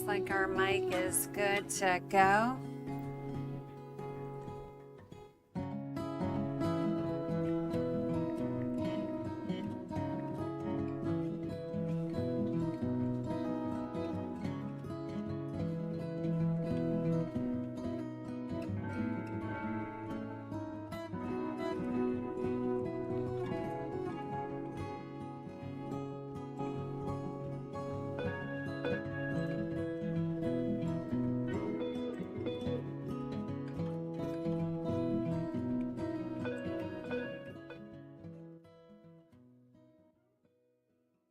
like our mic is good to go.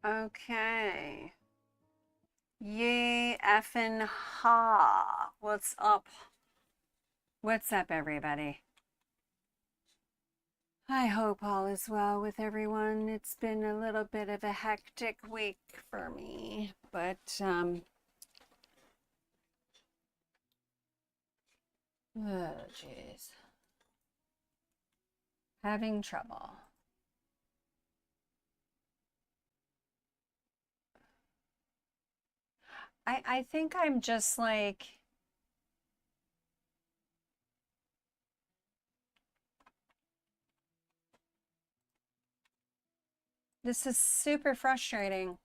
Okay. Yay effin' ha. What's up? What's up, everybody? I hope all is well with everyone. It's been a little bit of a hectic week for me, but oh jeez. Having trouble. I think I'm just like, this is super frustrating.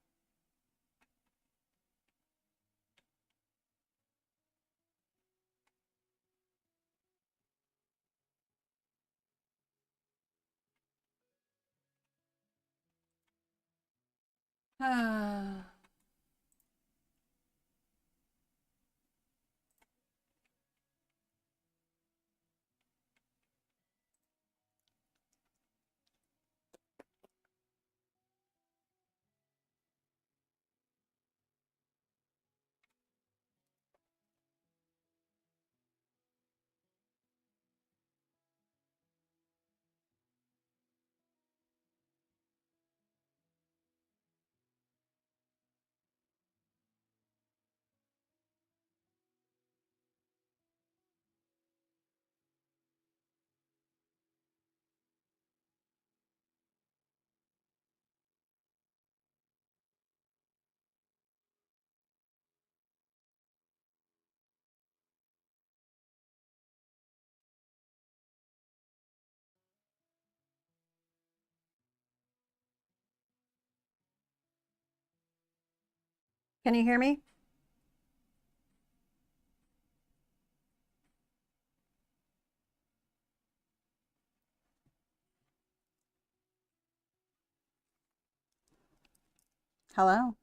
Can you hear me? Hello?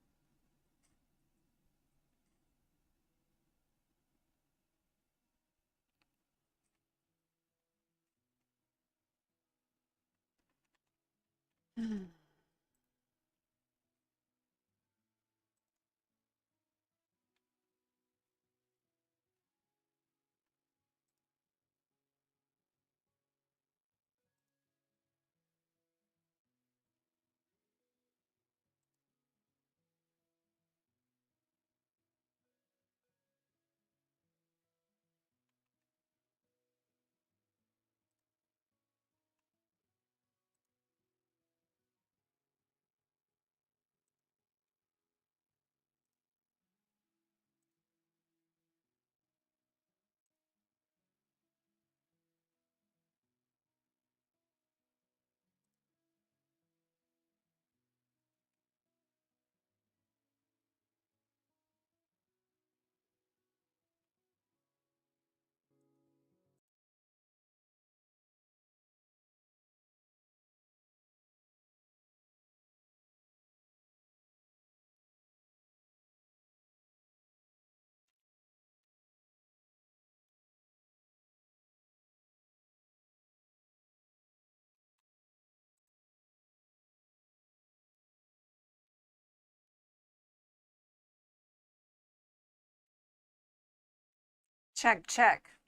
Check, check.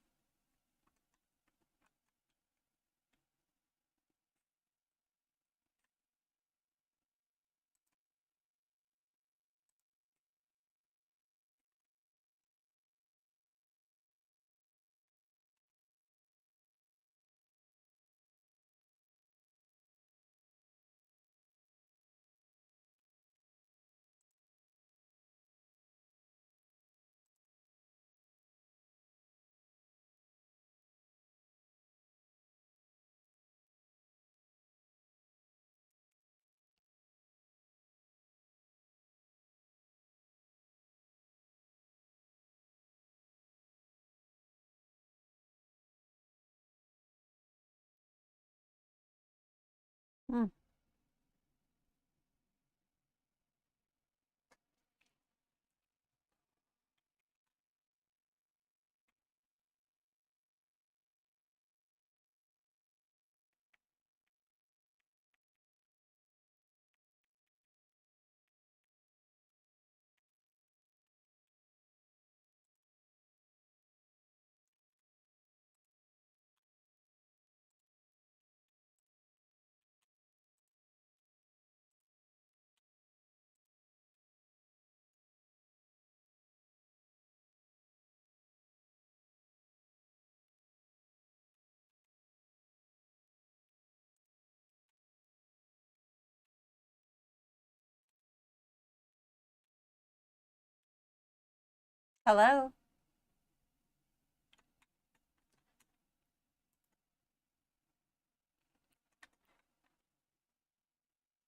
Hmm. Hello?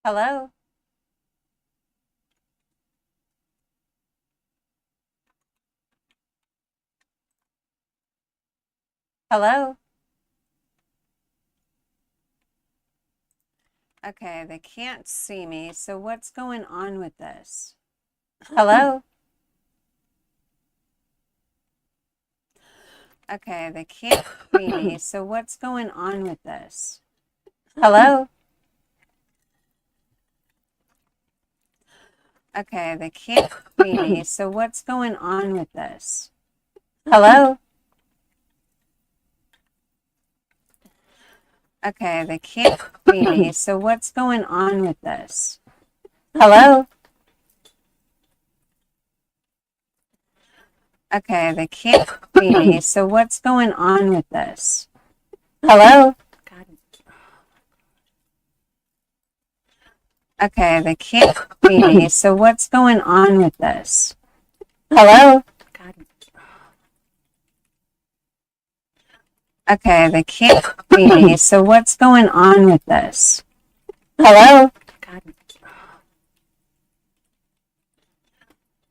Hello? Hello? Okay, they can't see me, so what's going on with this? Hello? Okay, they can't see me, so what's going on with this? Hello? Okay, they can't see me, so what's going on with this? Hello? Okay, they can't see me, so what's going on with this? Hello? Okay, they can't see me, so what's going on with this? Hello? God. Okay, they can't see me, so what's going on with this? Hello? God. Okay, they can't see me, so what's going on with this? Hello? God.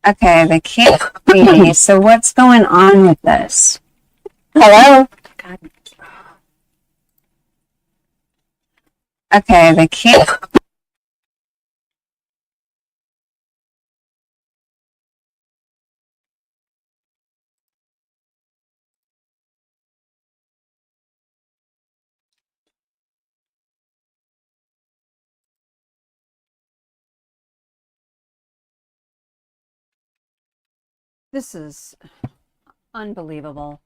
Okay, they can't see me, so what's going on with this? Hello? God. Okay, they can't. This is unbelievable.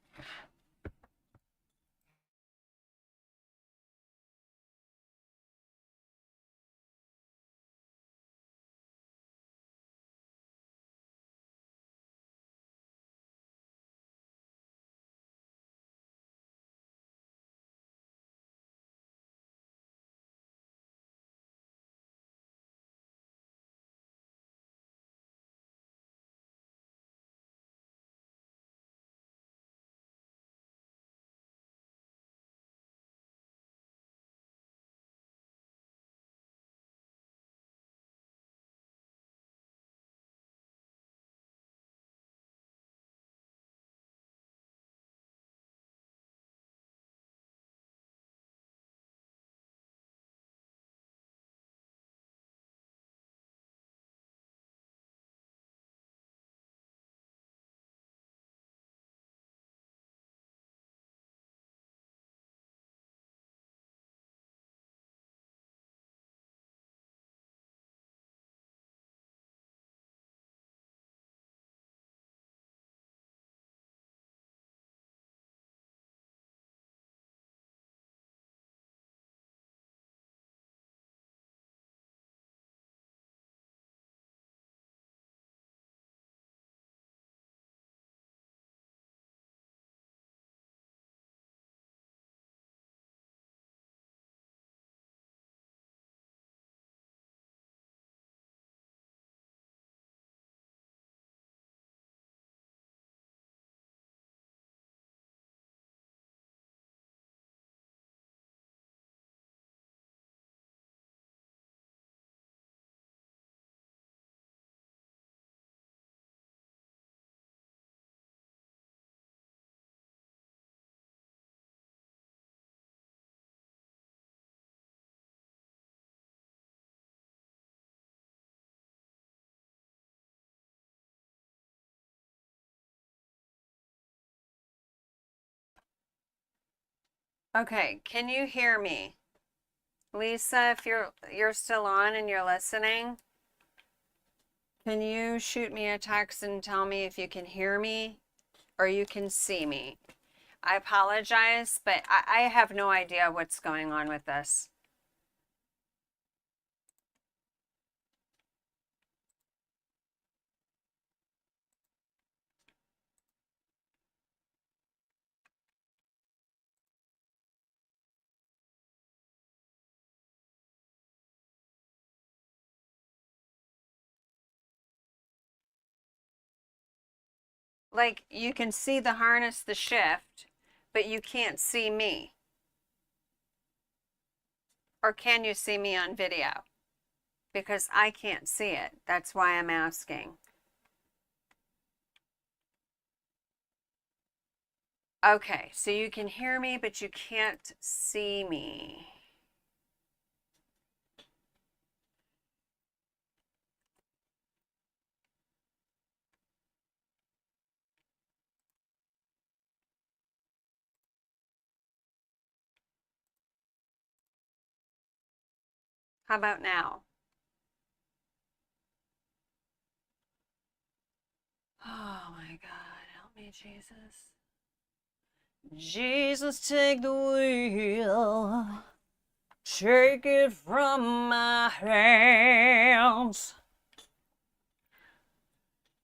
Okay, can you hear me? Lisa, if you're still on and you're listening, can you shoot me a text and tell me if you can hear me or you can see me? I apologize, but I have no idea what's going on with this. Like, you can see the harness, the shift, but you can't see me. Or can you see me on video? Because I can't see it. That's why I'm asking. Okay, so you can hear me, but you can't see me. How about now? Oh my God, help me, Jesus. Jesus, take the wheel. Take it from my hands.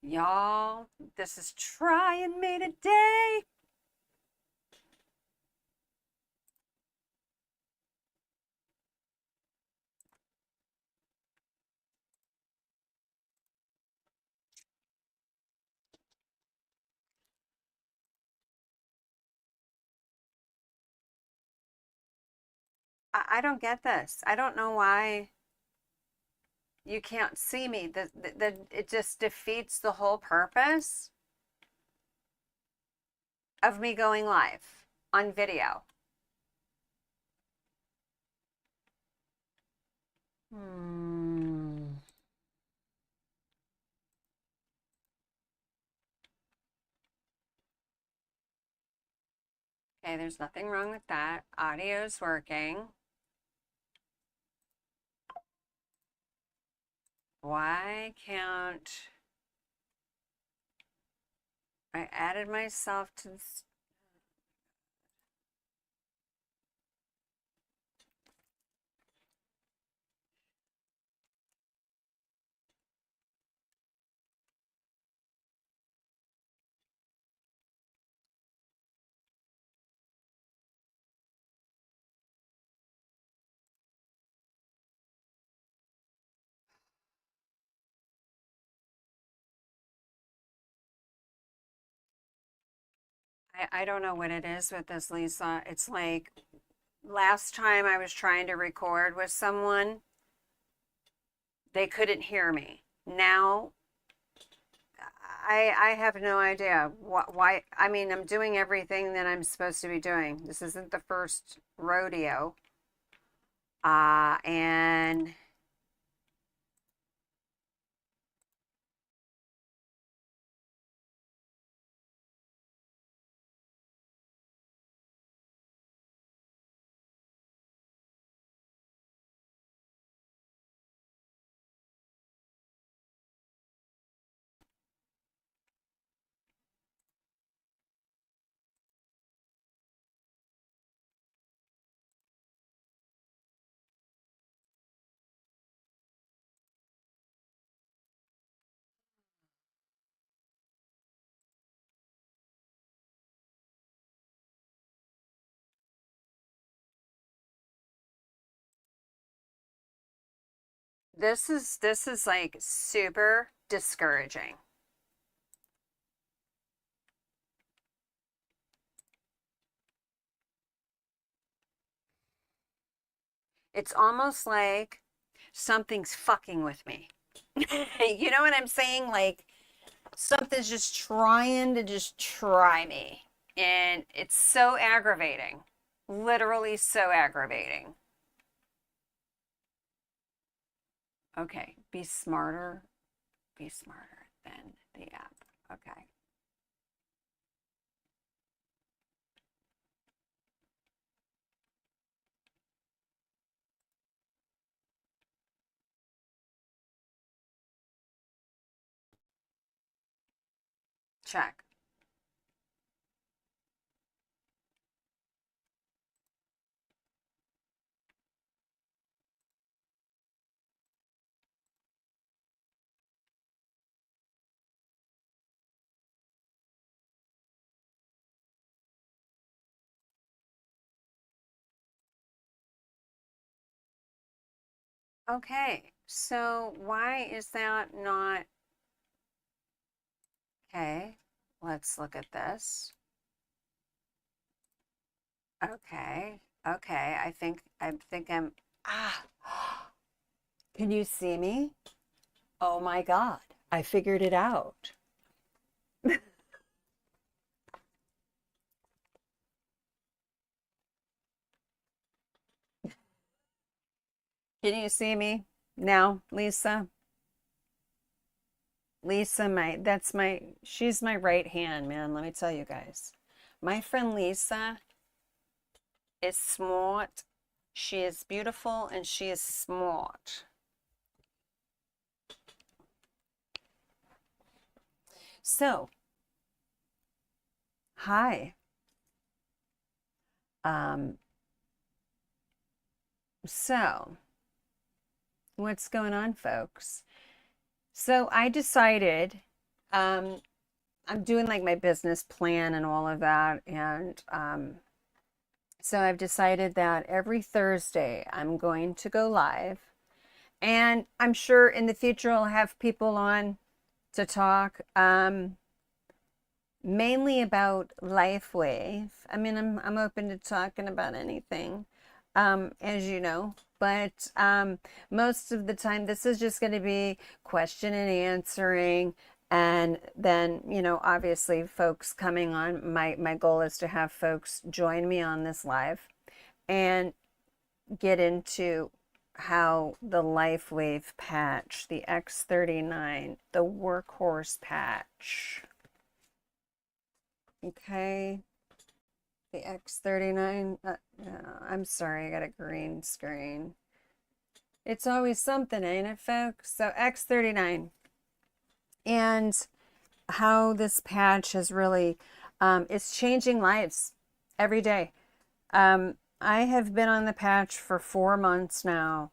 Y'all, this is trying me today. I don't get this. I don't know why you can't see me. It just defeats the whole purpose of me going live on video. Okay, there's nothing wrong with that. Audio's working. Why can't I added myself to this? I don't know what it is with this, Lisa. It's like last time I was trying to record with someone, they couldn't hear me. Now I have no idea why. I mean, I'm doing everything that I'm supposed to be doing. This isn't the first rodeo. And this is like super discouraging. It's almost like something's fucking with me. You know what I'm saying? Like something's just trying to just try me. And it's so aggravating. Literally so aggravating. Okay, be smarter. Be smarter than the app. Okay. check. Okay, so why is that not? Okay, let's look at this. Okay, okay, I think I'm, ah, can you see me? Oh my God, I figured it out. Can you see me now, Lisa? Lisa, she's my right hand, man. Let me tell you guys. My friend Lisa is smart. She is beautiful and she is smart. So, hi. Um, so what's going on, folks? So I decided, I'm doing like my business plan and all of that. And so I've decided that every Thursday I'm going to go live. And I'm sure in the future I'll have people on to talk, mainly about LifeWave. I mean, I'm open to talking about anything, as you know. But most of the time, this is just going to be question and answering. And then, obviously, folks coming on. My goal is to have folks join me on this live and get into how the LifeWave patch, the X39, the workhorse patch. Okay. The X39. I'm sorry, I got a green screen. It's always something, ain't it, folks? So X39. And how this patch has really, it's changing lives every day. I have been on the patch for 4 months now.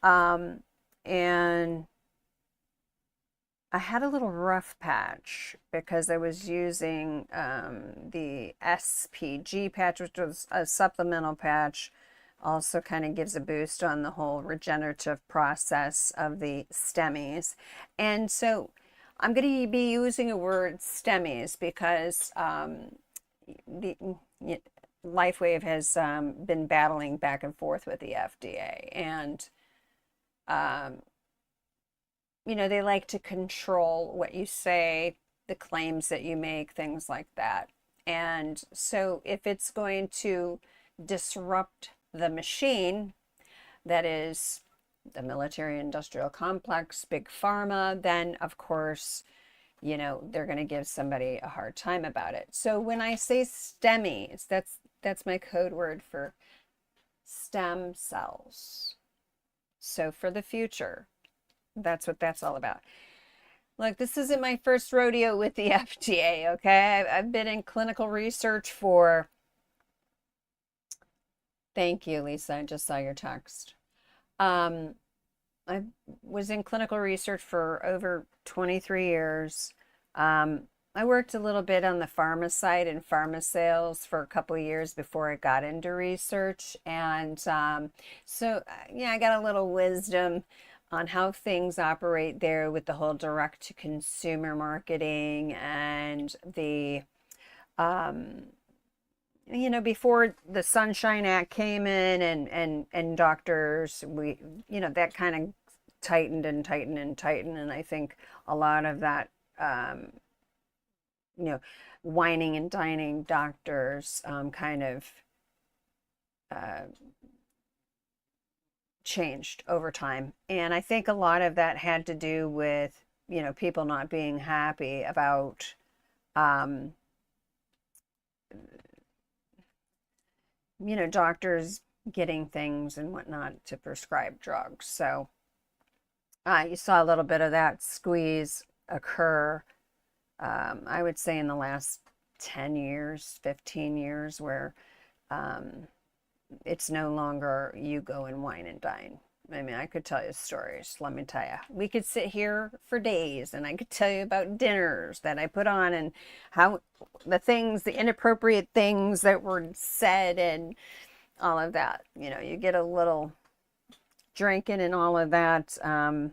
And I had a little rough patch because I was using the SPG patch, which was a supplemental patch. Also kind of gives a boost on the whole regenerative process of the STEMIs. And so I'm going to be using a word STEMIs because the LifeWave has been battling back and forth with the FDA. And they like to control what you say, the claims that you make, things like that. And so if it's going to disrupt the machine, that is the military industrial complex, big pharma, then of course, they're going to give somebody a hard time about it. So when I say STEMIs, that's my code word for stem cells. So for the future, that's what that's all about. Look, this isn't my first rodeo with the FDA, okay? I've been in clinical research for... Thank you, Lisa. I just saw your text. I was in clinical research for over 23 years. I worked a little bit on the pharma side and pharma sales for a couple of years before I got into research. And so, I got a little wisdom on how things operate there with the whole direct-to-consumer marketing and the, before the Sunshine Act came in and doctors, that kind of tightened and tightened and tightened. And I think a lot of that, whining and dining doctors kind of changed over time. And I think a lot of that had to do with, people not being happy about doctors getting things and whatnot to prescribe drugs. So you saw a little bit of that squeeze occur I would say in the last 10 years, 15 years, where it's no longer you go and wine and dine. I mean, I could tell you stories. Let me tell you, we could sit here for days and I could tell you about dinners that I put on and how the inappropriate things that were said and all of that. You know, you get a little drinking and all of that, you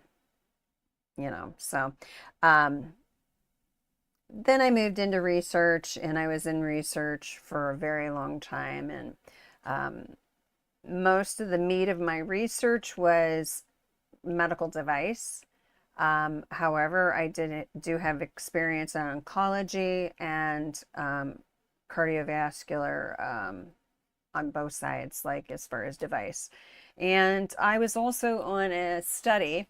know, so then I moved into research and I was in research for a very long time. And most of the meat of my research was medical device. However, I do have experience in oncology and cardiovascular on both sides, like as far as device. And I was also on a study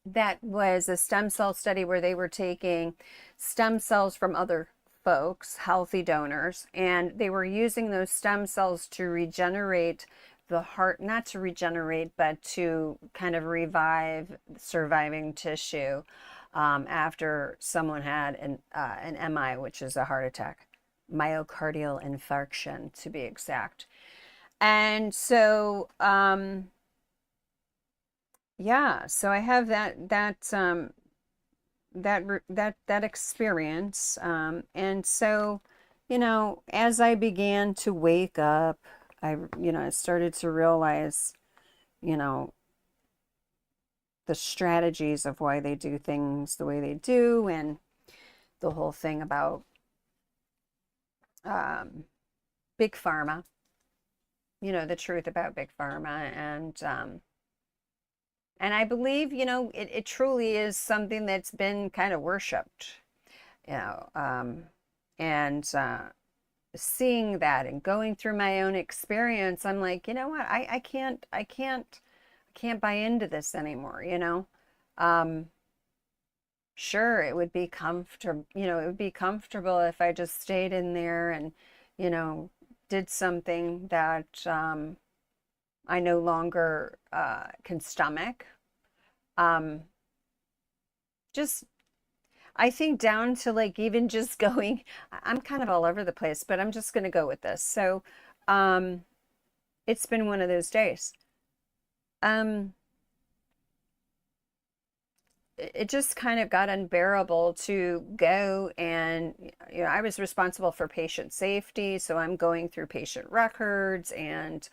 that was a stem cell study where they were taking stem cells from other folks, healthy donors, and they were using those stem cells to regenerate the heart, not to regenerate, but to kind of revive surviving tissue after someone had an MI, which is a heart attack, myocardial infarction to be exact. And so, yeah, so I have that experience, and so, you know, as I began to wake up, I started to realize, you know, the strategies of why they do things the way they do, and the whole thing about big pharma, you know, the truth about big pharma, and I believe, you know, it truly is something that's been kind of worshipped, you know, and seeing that and going through my own experience, I'm like, you know what, I can't buy into this anymore, you know. Sure, it would be comfortable, you know, it would be comfortable if I just stayed in there and, you know, did something that I no longer can stomach. Just, I think down to like even just going, I'm kind of all over the place, but I'm just going to go with this. So, it's been one of those days. Um, it just kind of got unbearable to go and, you know, I was responsible for patient safety, so I'm going through patient records and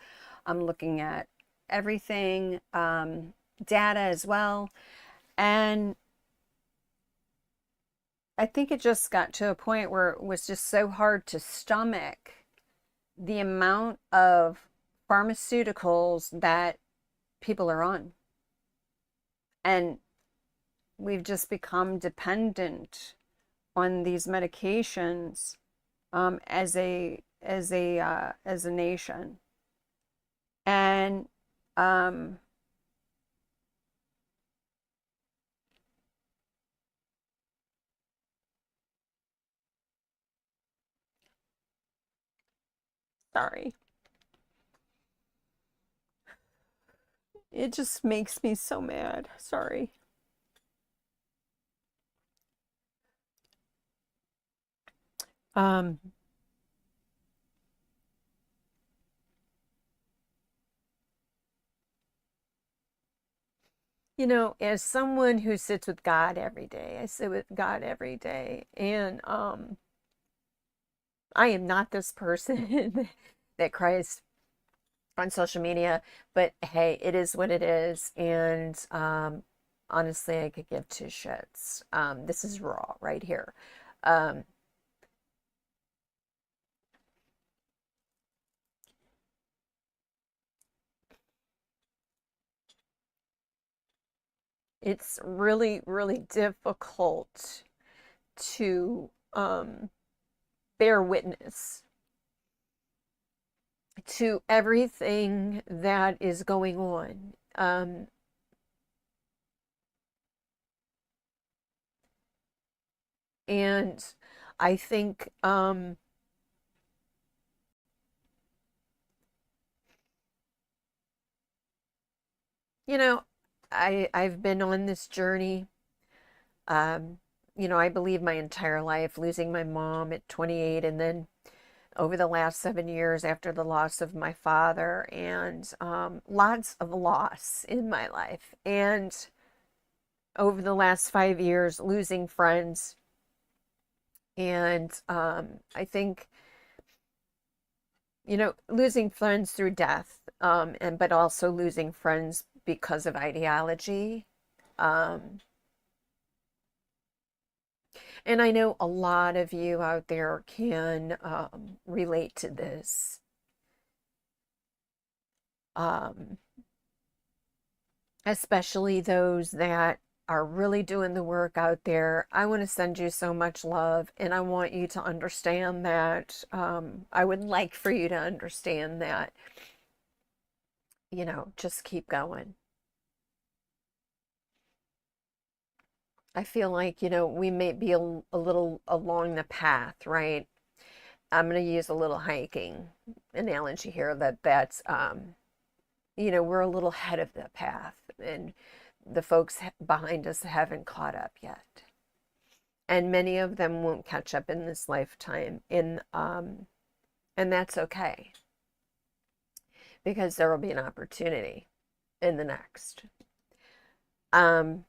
I'm looking at everything, data as well. And I think it just got to a point where it was just so hard to stomach the amount of pharmaceuticals that people are on. And we've just become dependent on these medications as a nation. And sorry, it just makes me so mad. Sorry. Um, you know, as someone who sits with God every day, I sit with God every day, and I am not this person that cries on social media, but hey, it is what it is, and honestly, I could give two shits. This is raw right here. Um, it's really, really difficult to bear witness to everything that is going on. And I think, you know, I've been on this journey. I believe my entire life, losing my mom at 28, and then over the last 7 years after the loss of my father, and lots of loss in my life. And over the last 5 years, losing friends. And I think, losing friends through death, but also losing friends because of ideology. Um, and I know a lot of you out there can relate to this. Um, Especially those that are really doing the work out there. I want to send you so much love, and I want you to understand that. I would like for you to understand that, just keep going. I feel like, we may be a little along the path, right? I'm going to use a little hiking analogy here we're a little ahead of the path, and the folks behind us haven't caught up yet. And many of them won't catch up in this lifetime, and that's okay, because there will be an opportunity in the next. Um,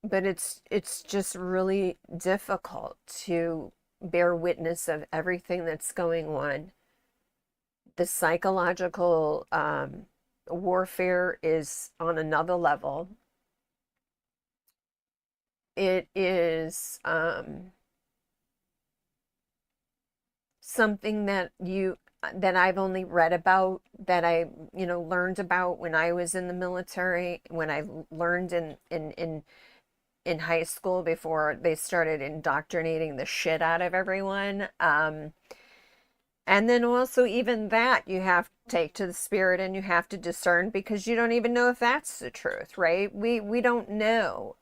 but it's just really difficult to bear witness of everything that's going on. The psychological warfare is on another level. It is something that I've only read about, that I learned about when I was in the military, when I learned in high school, before they started indoctrinating the shit out of everyone. And then also, even that you have to take to the spirit, and you have to discern, because you don't even know if that's the truth, right? We don't know.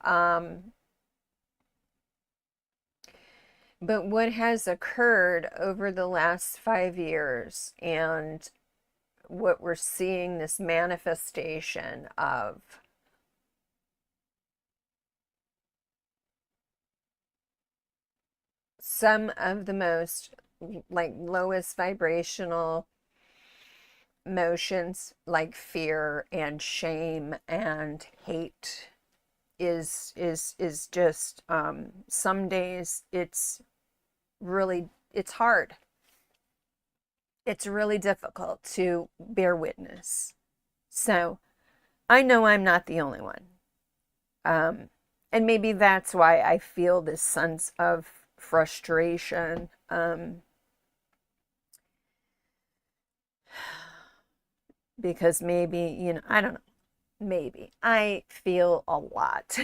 But what has occurred over the last 5 years, and what we're seeing, this manifestation of some of the most like lowest vibrational emotions, like fear and shame and hate, is just some days it's hard. It's really difficult to bear witness. So I know I'm not the only one. And maybe that's why I feel this sense of frustration. Because maybe, I don't know, maybe I feel a lot.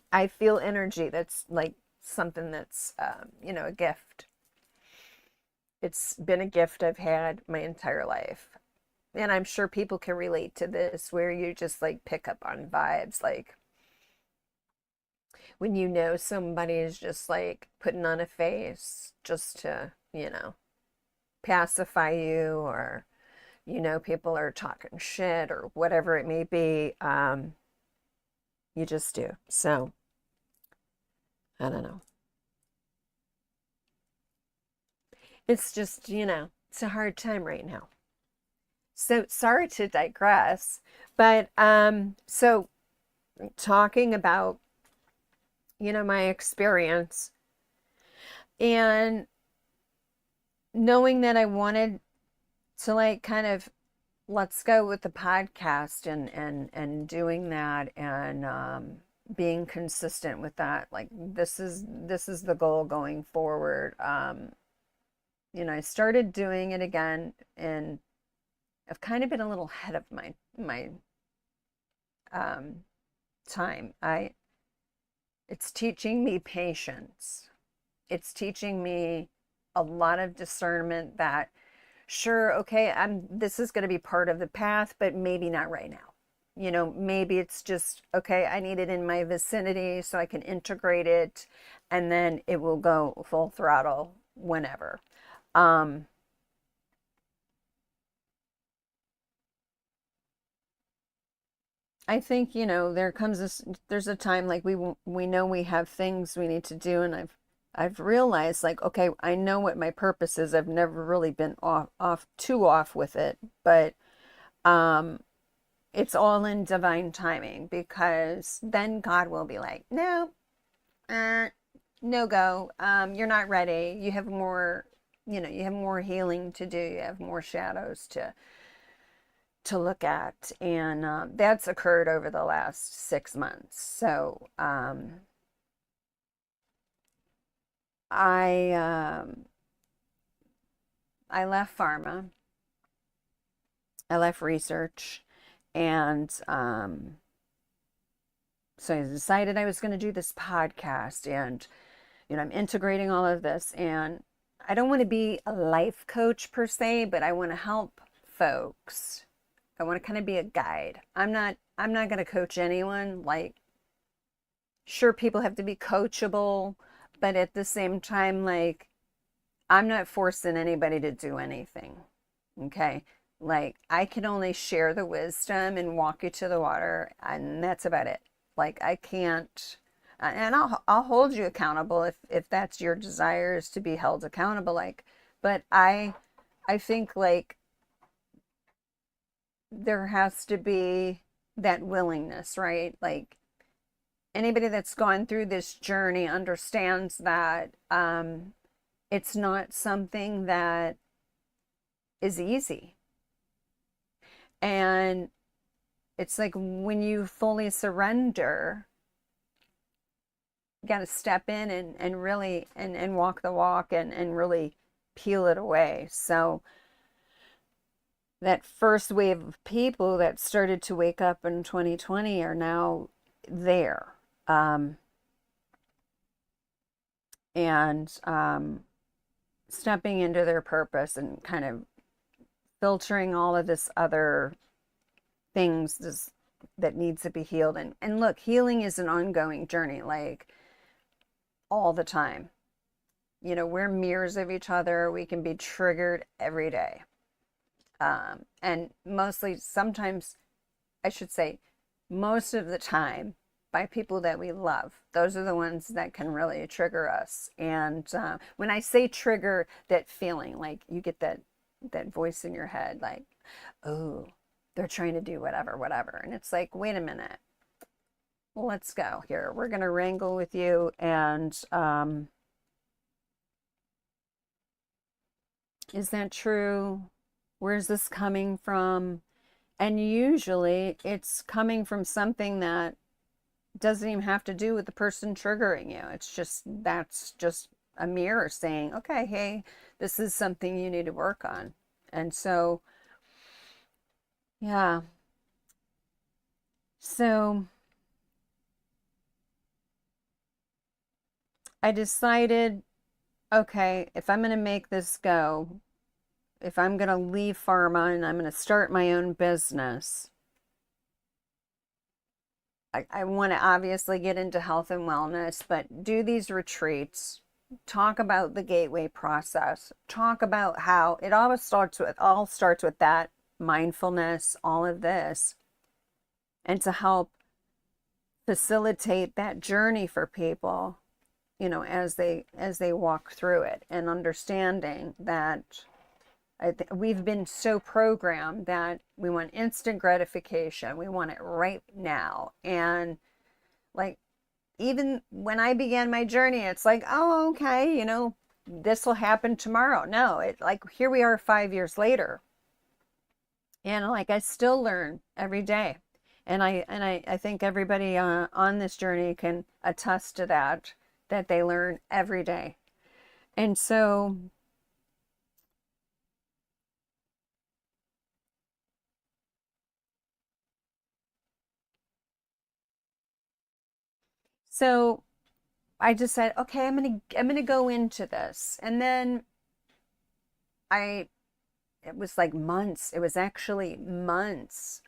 I feel energy that's like something that's, a gift. It's been a gift I've had my entire life. And I'm sure people can relate to this, where you just like pick up on vibes, like when somebody is just like putting on a face just to, pacify you, or people are talking shit or whatever it may be. You just do. So I don't know. It's just, it's a hard time right now. So sorry to digress, but so talking about, my experience, and knowing that I wanted to like kind of let's go with the podcast, and doing that, and being consistent with that. Like this is the goal going forward. I started doing it again, and I've kind of been a little ahead of my um, time. It's teaching me patience. It's teaching me a lot of discernment, that sure, okay, this is going to be part of the path, but maybe not right now. Maybe it's just, okay, I need it in my vicinity so I can integrate it, and then it will go full throttle whenever. Um, I think, you know, there's a time like we know we have things we need to do, and I've realized like, okay, I know what my purpose is. I've never really been off with it, but um it's all in divine timing, because then God will be like, no, no go. You're not ready. You have more, you know, you have more healing to do. You have more shadows to look at, and that's occurred over the last 6 months. So I I left pharma. I left research, and so I decided I was going to do this podcast, and you know, I'm integrating all of this, and I don't want to be a life coach per se, but I want to help folks. I want to kind of be a guide. I'm not going to coach anyone. Like, sure, people have to be coachable, but at the same time, like, I'm not forcing anybody to do anything. Okay? Like, I can only share the wisdom and walk you to the water, and that's about it. Like, I can't, and I'll hold you accountable if that's your desires, to be held accountable. Like, but I think like there has to be that willingness, right? Like, anybody that's gone through this journey understands that it's not something that is easy. And it's like when you fully surrender, you got to step in and really and walk the walk and really peel it away. So that first wave of people that started to wake up in 2020 are now there. And stepping into their purpose and kind of filtering all of this other things that needs to be healed. And look, healing is an ongoing journey, like all the time. You know, we're mirrors of each other. We can be triggered every day. And mostly, sometimes, I should say, most of the time, by people that we love. Those are the ones that can really trigger us. And when I say trigger, that feeling, like you get that voice in your head, like, oh, they're trying to do whatever. And it's like, wait a minute, let's go here. We're going to wrangle with you. And is that true? Where's this coming from? And usually it's coming from something that doesn't even have to do with the person triggering you. It's just, that's just a mirror saying, okay, hey, this is something you need to work on. And so, yeah. So I decided, okay, if I'm going to make this go, if I'm going to leave pharma and I'm going to start my own business, I want to obviously get into health and wellness, but do these retreats, talk about the gateway process, talk about how it all starts with that mindfulness, all of this, and to help facilitate that journey for people, you know, as they walk through it, and understanding that we've been so programmed that we want instant gratification. We want it right now. And like, even when I began my journey, it's like, oh, okay, you know, this will happen tomorrow. No, it like, here we are 5 years later. And like, I still learn every day. And I think everybody on this journey can attest to that they learn every day. And so, I just said, okay, I'm gonna go into this. And then it was like months. It was actually months.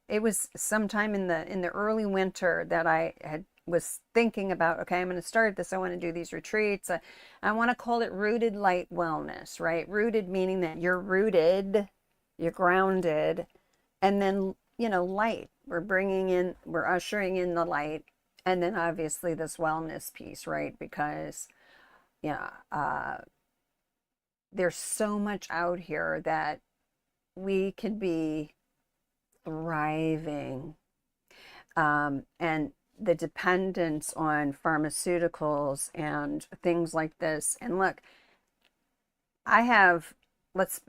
It was sometime in the early winter that was thinking about, okay, I'm going to start this. I want to do these retreats. I want to call it Rooted Light Wellness, right? Rooted meaning that you're rooted, you're grounded, and then, you know, light, we're ushering in the light, and then obviously this wellness piece, right? Because yeah, there's so much out here that we could be thriving, and the dependence on pharmaceuticals and things like this. And look, I have, let's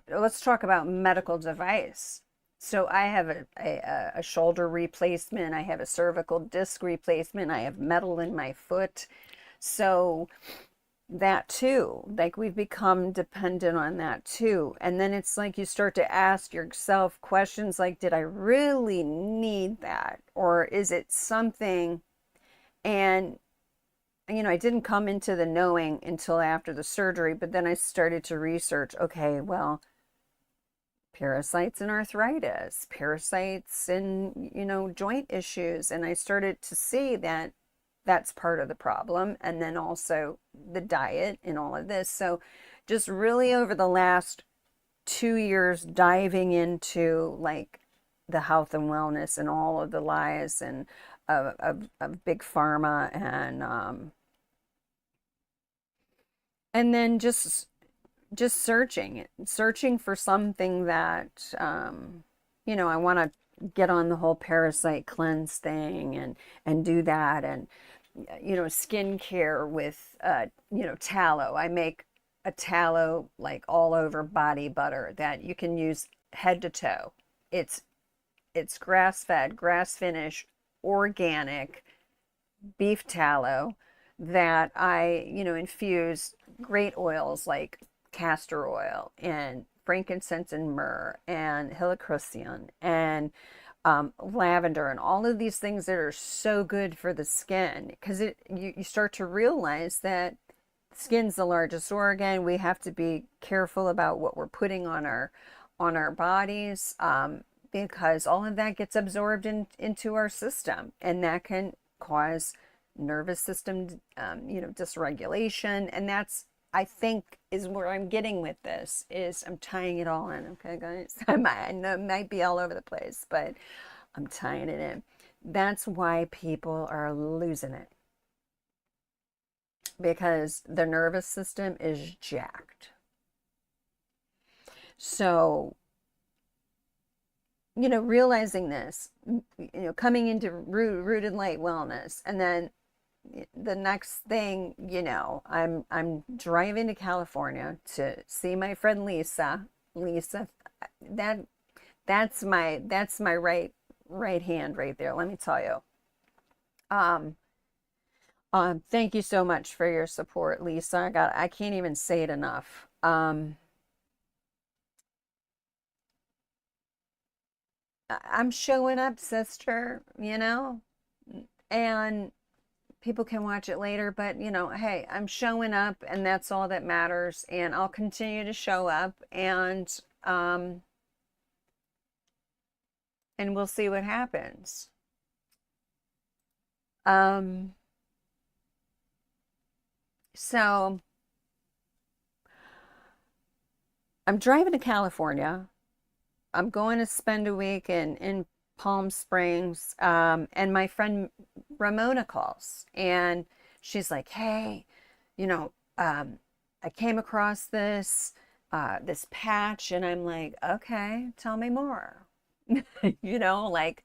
talk about medical device. So I have a shoulder replacement, I have a cervical disc replacement, I have metal in my foot. So that too, like we've become dependent on that too. And then it's like you start to ask yourself questions like, did I really need that? Or is it something? And I didn't come into the knowing until after the surgery, but then I started to research, okay, well, parasites and arthritis, parasites and, joint issues. And I started to see that that's part of the problem. And then also the diet and all of this. So just really over the last 2 years, diving into like the health and wellness and all of the lies and of big pharma, and then just searching for something that I want to get on the whole parasite cleanse thing and do that. And skincare with tallow. I make a tallow like all over body butter that you can use head to toe. It's grass fed, grass finished, organic beef tallow that I infuse great oils like castor oil and frankincense and myrrh and helichrysum and lavender and all of these things that are so good for the skin, because you start to realize that skin's the largest organ. We have to be careful about what we're putting on our bodies, because all of that gets absorbed into our system, and that can cause nervous system dysregulation. And that's, I think, is where I'm getting with this, is I'm tying it all in. Okay, guys, I know it might be all over the place, but I'm tying it in. That's why people are losing it, because their nervous system is jacked. So, realizing this, coming into rooted light wellness, and then the next thing, I'm driving to California to see my friend Lisa. That's my right hand right there. Let me tell you. Thank you so much for your support, Lisa. I can't even say it enough. I'm showing up, sister, and people can watch it later, but hey, I'm showing up, and that's all that matters. And I'll continue to show up, and we'll see what happens. So I'm driving to California. I'm going to spend a week in Palm Springs, and my friend Ramona calls, and she's like, "Hey, I came across this patch," and I'm like, "Okay, tell me more." Like,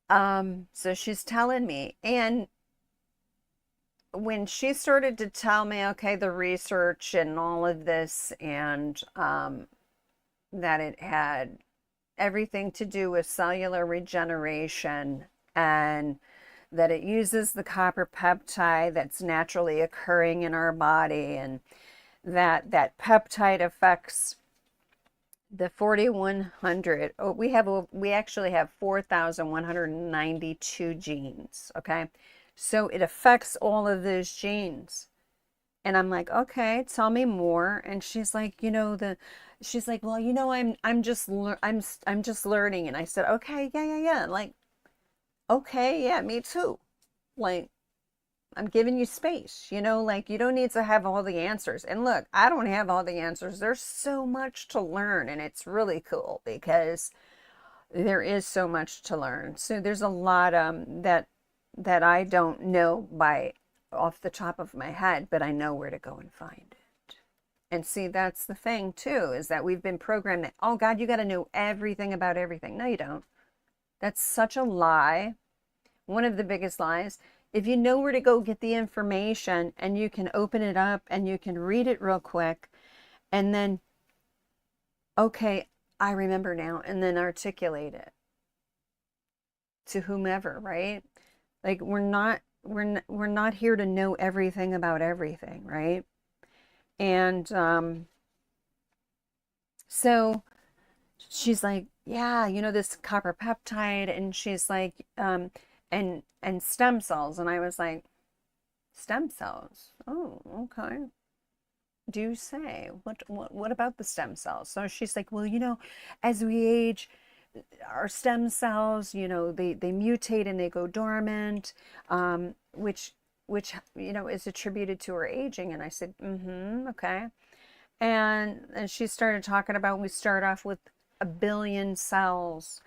so she's telling me, and when she started to tell me, okay, the research and all of this, and that it had everything to do with cellular regeneration, and that it uses the copper peptide that's naturally occurring in our body, and that peptide affects the 4100. We actually have 4192 genes. Okay, so it affects all of those genes. And I'm like, okay, tell me more. And she's like, she's like, well, I'm just learning. And I said, okay, yeah. Like, okay, yeah, me too. Like, I'm giving you space, like, you don't need to have all the answers. And look, I don't have all the answers. There's so much to learn, and it's really cool because, there is so much to learn. So there's a lot that I don't know by off the top of my head, but I know where to go and find it. And see, that's the thing too, is that we've been programmed that, oh God, you got to know everything about everything. No, you don't. That's such a lie. One of the biggest lies. If you know where to go get the information and you can open it up and you can read it real quick and then, okay, I remember now, and then articulate it to whomever, right? Like we're not here to know everything about everything, right? And so she's like, yeah, you know, this copper peptide, and she's like, and stem cells, and I was like, stem cells? Oh, okay. Do you say? What about the stem cells? So she's like, well, you know, as we age, our stem cells, you know, they mutate and they go dormant, which you know is attributed to her aging. And I said, okay. And she started talking about we start off with 1 billion cells,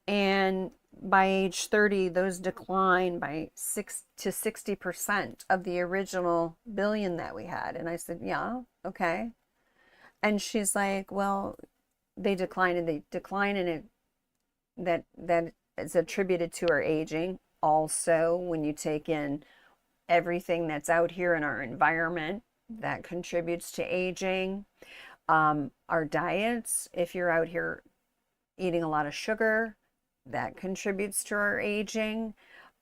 and by age 30 those decline by 6 to 60% of the original billion that we had. And I said, yeah, okay. And she's like, well, they decline and it that is attributed to our aging. Also, when you take in everything that's out here in our environment, that contributes to aging. Our diets, if you're out here eating a lot of sugar, that contributes to our aging.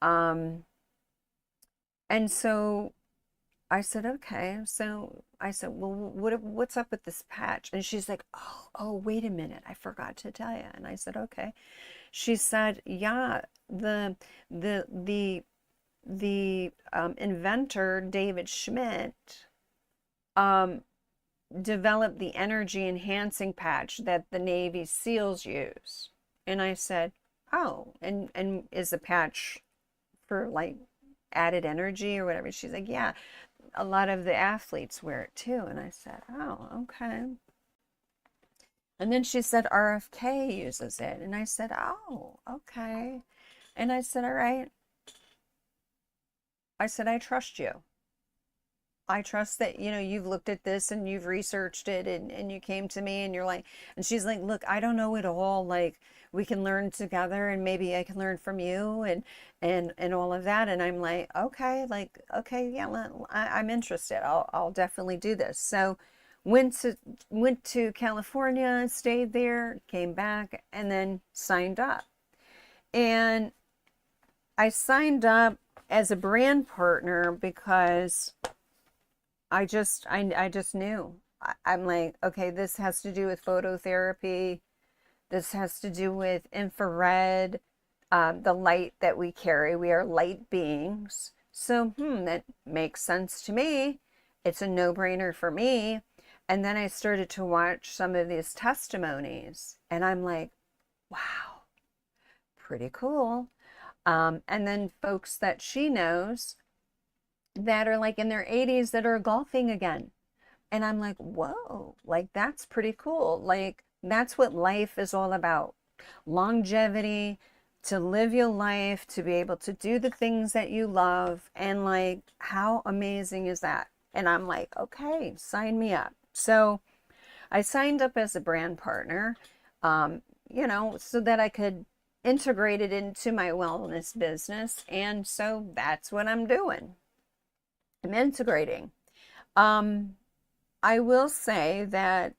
And so I said, okay. So I said, well, what's up with this patch? And she's like, oh, wait a minute, I forgot to tell you. And I said, okay. She said, yeah, the inventor David Schmidt developed the energy enhancing patch that the Navy SEALs use. And I said, oh, and is the patch for like added energy or whatever? She's like, yeah, a lot of the athletes wear it too. And I said, oh, okay. And then she said RFK uses it. And I said, oh, okay. And I said, all right. I said, I trust you. I trust that, you know, you've looked at this and you've researched it, and you came to me and you're like, and she's like, look, I don't know it all. Like, we can learn together and maybe I can learn from you and all of that. And I'm like, okay, yeah, I'm interested. I'll definitely do this. So went to California, stayed there, came back, and then signed up. And I signed up as a brand partner because I just knew. I'm like, okay, this has to do with phototherapy. This has to do with infrared, the light that we carry. We are light beings. So, that makes sense to me. It's a no-brainer for me. And then I started to watch some of these testimonies, and I'm like, wow, pretty cool. And then folks that she knows that are like in their 80s that are golfing again. And I'm like, whoa, like that's pretty cool. Like that's what life is all about. Longevity, to live your life, to be able to do the things that you love. And like, how amazing is that? And I'm like, okay, sign me up. So I signed up as a brand partner, you know, so that I could integrate it into my wellness business. And so that's what I'm doing. I'm integrating. I will say that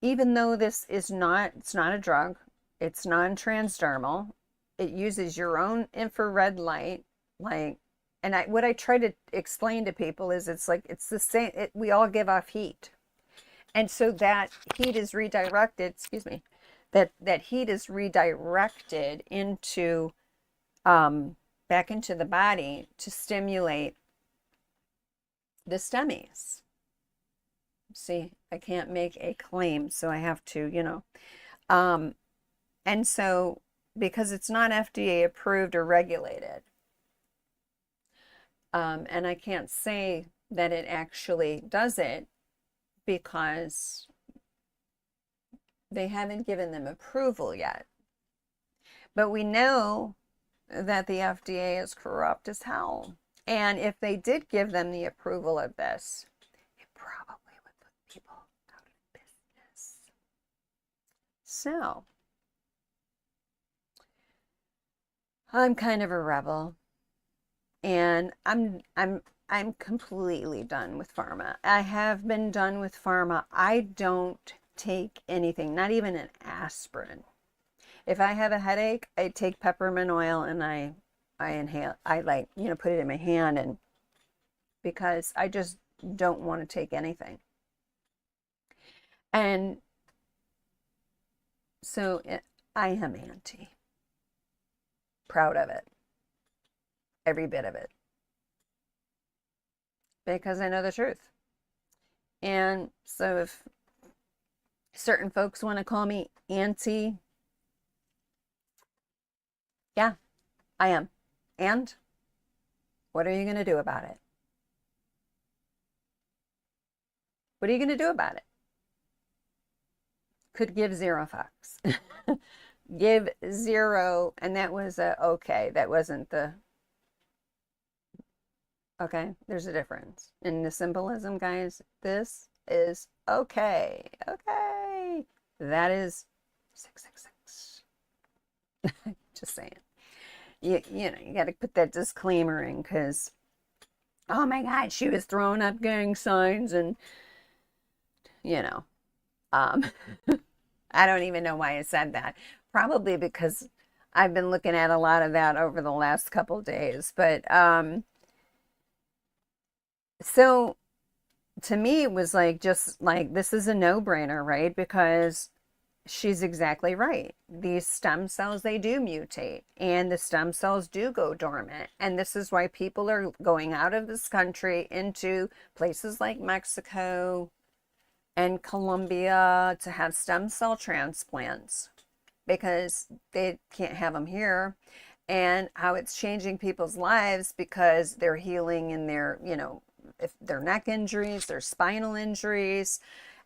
even though this is it's not a drug, it's non-transdermal, it uses your own infrared light, like, and what I try to explain to people is it's like, it's the same, we all give off heat. And so that heat is redirected, excuse me, that heat is redirected into, back into the body to stimulate the stemmies. See, I can't make a claim, so I have to, you know. And so because it's not FDA approved or regulated, and I can't say that it actually does it because They haven't given them approval yet. But we know that the FDA is corrupt as hell. And if they did give them the approval of this, it probably would put people out of business. So, I'm kind of a rebel, and I'm completely done with pharma. I have been done with pharma. I don't take anything, not even an aspirin. If I have a headache, I take peppermint oil and I inhale. I like, put it in my hand, and because I just don't want to take anything. And so I am anti. Proud of it. Every bit of it. Because I know the truth. And so if certain folks want to call me anti, yeah, I am. And what are you going to do about it? What are you going to do about it? Could give zero fucks. Give zero, and that was okay. That wasn't the okay. There's a difference in the symbolism, guys. This is okay. Okay, that is 666. Just saying. You got to put that disclaimer in, because oh my God, she was throwing up gang signs, and um, I don't even know why I said that. Probably because I've been looking at a lot of that over the last couple of days. But so to me, it was like, just like, this is a no-brainer, right? Because she's exactly right. These stem cells, they do mutate, and the stem cells do go dormant. And this is why people are going out of this country into places like Mexico and Colombia to have stem cell transplants, because they can't have them here. And how it's changing people's lives, because they're healing in their, if their neck injuries, their spinal injuries.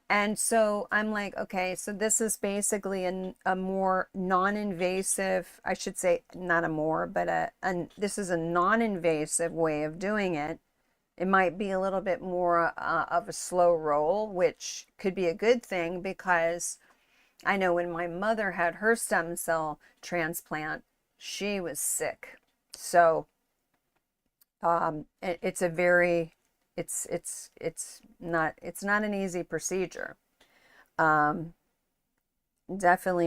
And so I'm like, okay, so this is basically a more non-invasive, I should say, not a more, but this is a non-invasive way of doing it. It might be a little bit more of a slow roll, which could be a good thing, because I know when my mother had her stem cell transplant, she was sick. So it's a very, it's not an easy procedure. Definitely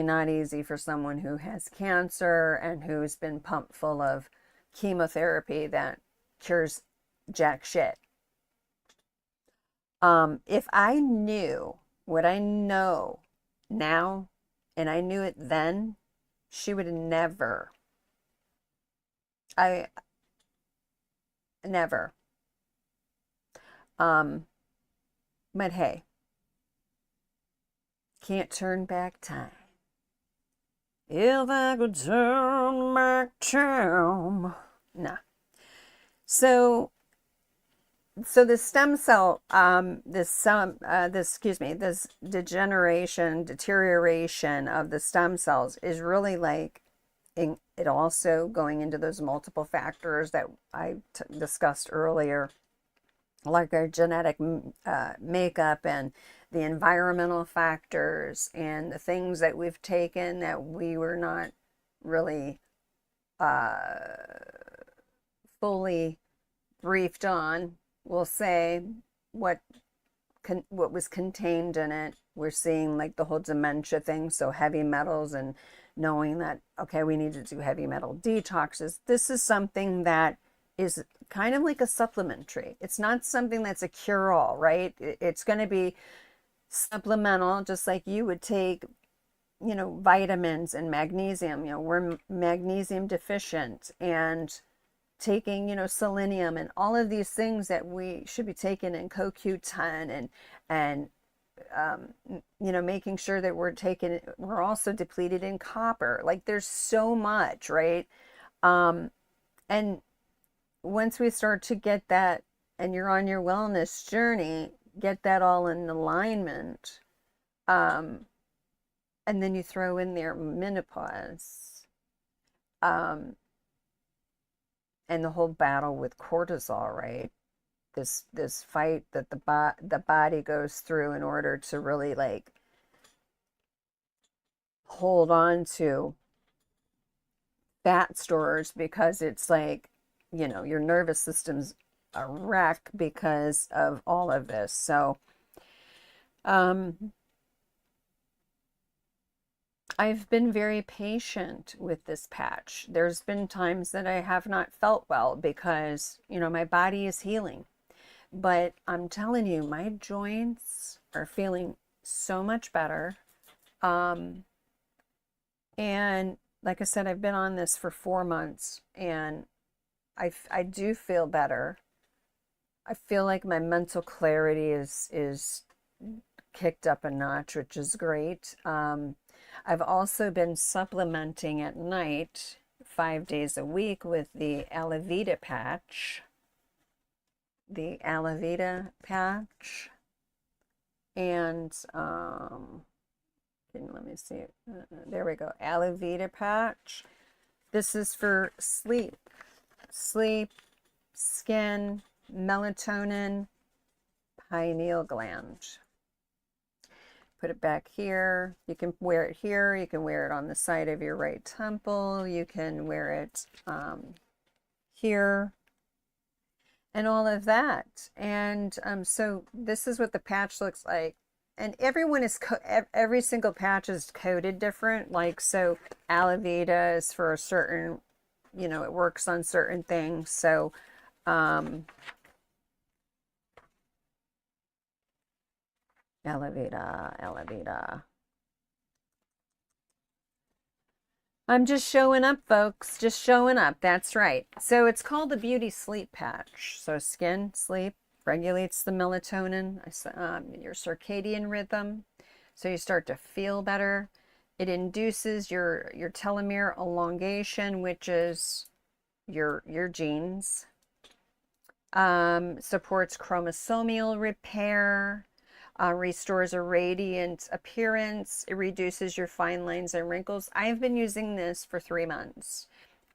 not easy for someone who has cancer and who's been pumped full of chemotherapy that cures jack shit. If I knew what I know now, and I knew it then, she would have never. I never. But hey, can't turn back time. If I could turn back time. Nah. So the stem cell, this deterioration of the stem cells is really like, it also going into those multiple factors that I discussed earlier, like our genetic makeup, and the environmental factors, and the things that we've taken that we were not really fully briefed on. We'll say what was contained in it. We're seeing like the whole dementia thing, so heavy metals, and knowing that, okay, we need to do heavy metal detoxes. This is something that is kind of like a supplementary. It's not something that's a cure-all, right? It's going to be supplemental, just like you would take, vitamins and magnesium. We're magnesium deficient, and taking, selenium and all of these things that we should be taking in CoQ10, and making sure that we're also depleted in copper. Like, there's so much, right? And once we start to get that, and you're on your wellness journey, get that all in alignment, And then you throw in there menopause, and the whole battle with cortisol, right? This fight that the body goes through in order to really like hold on to fat stores, because it's like, your nervous system's a wreck because of all of this. So I've been very patient with this patch. There's been times that I have not felt well because, my body is healing. But I'm telling you, my joints are feeling so much better. And like I said, I've been on this for 4 months, and I do feel better. I feel like my mental clarity is kicked up a notch, which is great. I've also been supplementing at night 5 days a week with the Alavita patch. And let me see. There we go. Alavita patch. This is for sleep, skin, melatonin, pineal gland. Put it back here. You can wear it here. You can wear it on the side of your right temple. You can wear it here, and all of that. And so this is what the patch looks like. And everyone is every single patch is coded different. Like, so Alavita is for a certain, it works on certain things. So Alavita. I'm just showing up, folks. Just showing up. That's right. So it's called the Beauty Sleep Patch. So skin, sleep, regulates the melatonin, your circadian rhythm. So you start to feel better. It induces your telomere elongation, which is your genes. Supports chromosomal repair. Restores a radiant appearance. It reduces your fine lines and wrinkles. I've been using this for 3 months,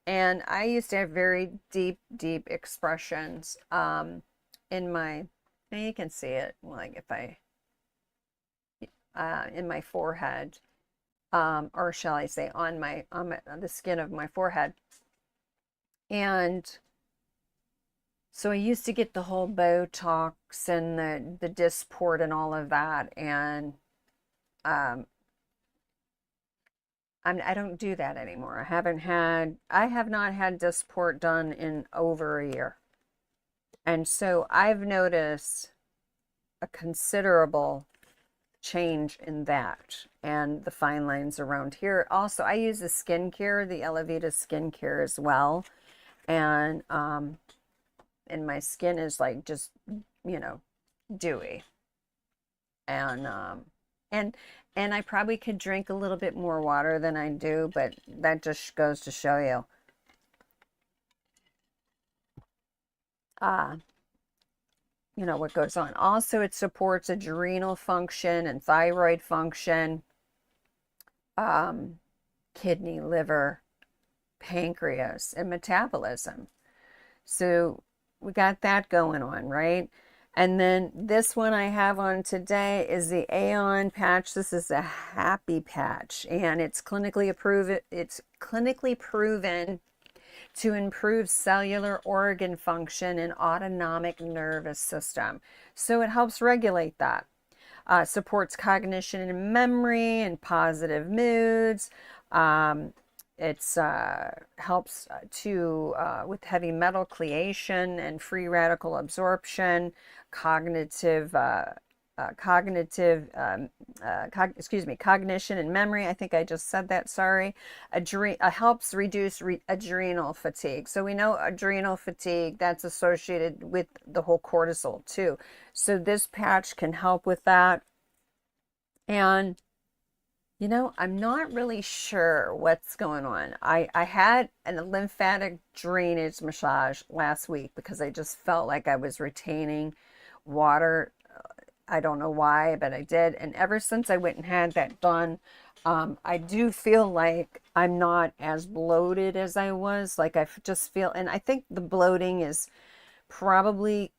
and I used to have very deep expressions in my, now you can see it, like if I in my forehead, or shall I say on the skin of my forehead. And so I used to get the whole Botox and the Dysport and all of that, and I don't do that anymore. I have not had Dysport done in over a year. And so I've noticed a considerable change in that, and the fine lines around here. Also, I use the skincare, the Alavita skincare as well. And my skin is like just, dewy. And I probably could drink a little bit more water than I do, but that just goes to show you. What goes on. Also, it supports adrenal function and thyroid function, kidney, liver, pancreas, and metabolism. So we got that going on, right? And then this one I have on today is the Aeon patch. This is a happy patch, and it's clinically approved. It's clinically proven to improve cellular organ function and autonomic nervous system. So it helps regulate that. Supports cognition and memory and positive moods. It's helps with heavy metal chelation and free radical absorption, cognition and memory. I think I just said that. Sorry. Helps reduce adrenal fatigue. So we know adrenal fatigue, that's associated with the whole cortisol too. So this patch can help with that. And I'm not really sure what's going on. I had a lymphatic drainage massage last week because I just felt like I was retaining water I don't know why, but I did. And ever since I went and had that done, I do feel like I'm not as bloated as I was. Like just feel, and I think the bloating is probably,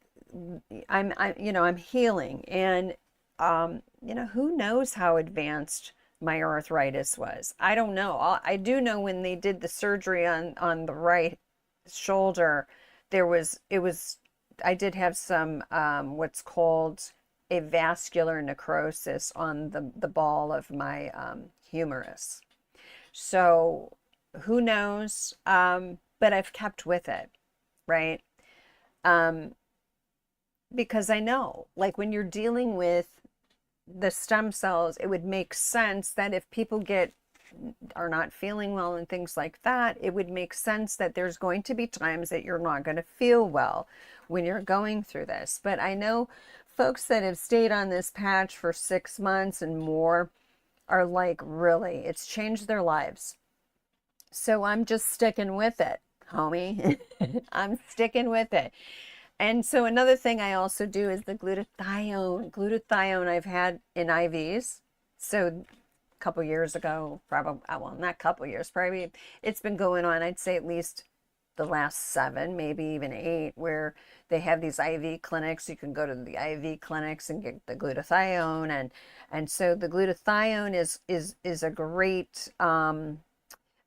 I'm healing. And, who knows how advanced my arthritis was. I don't know. I do know when they did the surgery on the right shoulder, I did have some, what's called a vascular necrosis on the ball of my humerus. So who knows? But I've kept with it, right? Um, because I know, like when you're dealing with the stem cells, it would make sense that if people are not feeling well and things like that, it would make sense that there's going to be times that you're not going to feel well when you're going through this. But I know folks that have stayed on this patch for 6 months and more are like, really, it's changed their lives. So I'm just sticking with it, homie. I'm sticking with it. And so another thing I also do is the glutathione. Glutathione I've had in IVs. So a couple years ago, probably, well, not a couple years, probably it's been going on, I'd say at least the last 7, maybe even 8, where they have these IV clinics. You can go to the IV clinics and get the glutathione. And so the glutathione is a great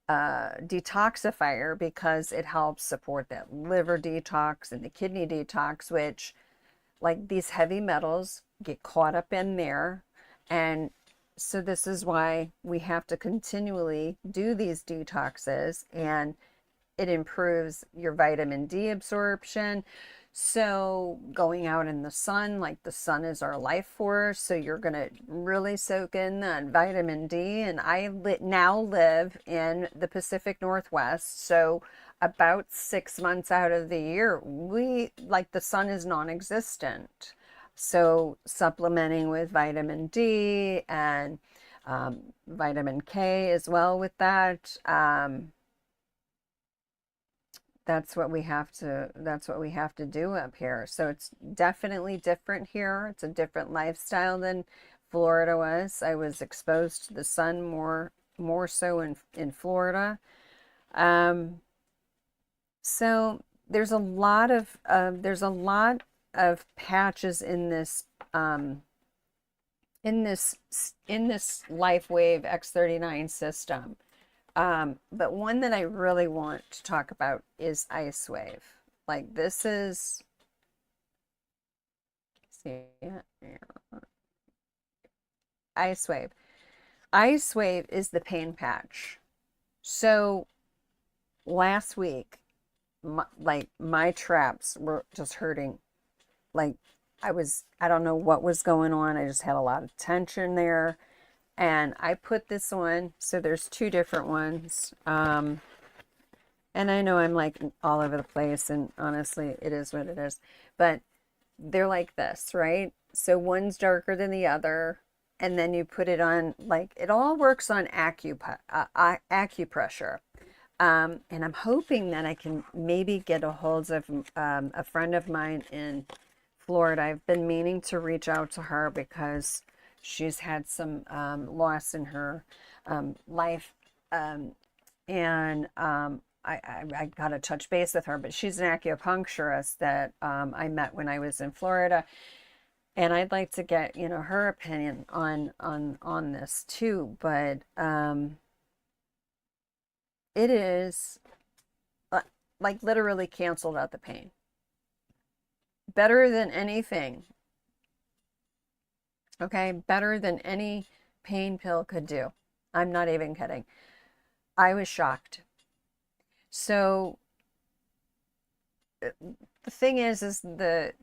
detoxifier because it helps support that liver detox and the kidney detox, which, like, these heavy metals get caught up in there. And so this is why we have to continually do these detoxes, and it improves your vitamin D absorption. So going out in the sun, like the sun is our life force. So you're going to really soak in that vitamin D. And I now live in the Pacific Northwest. So about 6 months out of the year, the sun is non-existent. So supplementing with vitamin D and vitamin K as well with that. That's what we have to do up here. So it's definitely different here. It's a different lifestyle than Florida was. I was exposed to the sun more so in Florida. So there's a lot of patches in this LifeWave X39 system. But one that I really want to talk about is IceWave. Like, this is, see, IceWave. IceWave is the pain patch. So last week, my traps were just hurting. Like, I don't know what was going on. I just had a lot of tension there. And I put this on, so there's 2 different ones. And I know I'm like all over the place, and honestly, it is what it is. But they're like this, right? So one's darker than the other, and then you put it on, like, it all works on acupressure. And I'm hoping that I can maybe get a hold of a friend of mine in Florida. I've been meaning to reach out to her because she's had some loss in her life, and I got to touch base with her. But she's an acupuncturist that I met when I was in Florida, and I'd like to get her opinion on this too. But it is like literally canceled out the pain, better than anything. Okay, better than any pain pill could do. I'm not even kidding. I was shocked. So the thing is the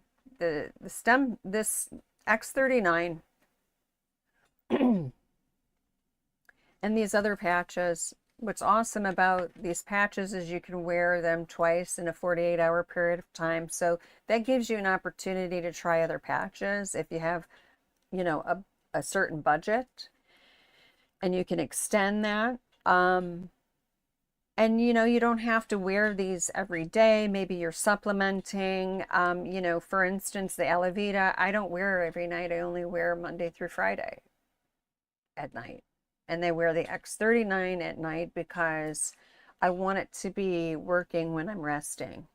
stem, this X39 and these other patches, what's awesome about these patches is you can wear them twice in a 48-hour period of time. So that gives you an opportunity to try other patches if you have a certain budget, and you can extend that. And you don't have to wear these every day. Maybe you're supplementing. For instance, the Alavita, I don't wear every night. I only wear Monday through Friday at night. And they wear the X39 at night because I want it to be working when I'm resting,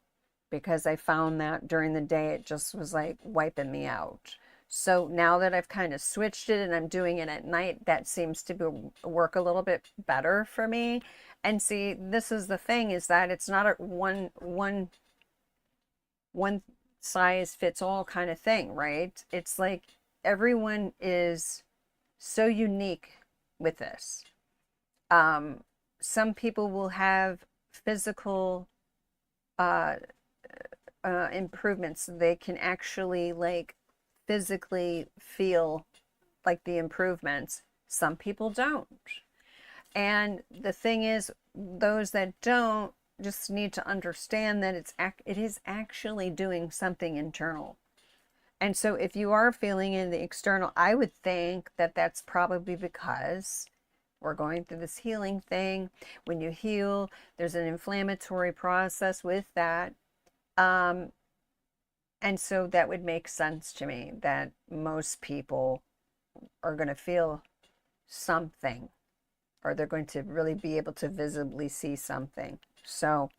because I found that during the day it just was like wiping me out. So now that I've kind of switched it and I'm doing it at night, that seems to work a little bit better for me. And see, this is the thing, is that it's not a one size fits all kind of thing, right? It's like everyone is so unique with this. Some people will have physical improvements. They can actually like physically feel like the improvements. Some people don't. And the thing is, those that don't just need to understand that it is actually doing something internal. And so if you are feeling in the external, I would think that that's probably because we're going through this healing thing. When you heal, there's an inflammatory process with that. And so that would make sense to me that most people are going to feel something, or they're going to really be able to visibly see something. So,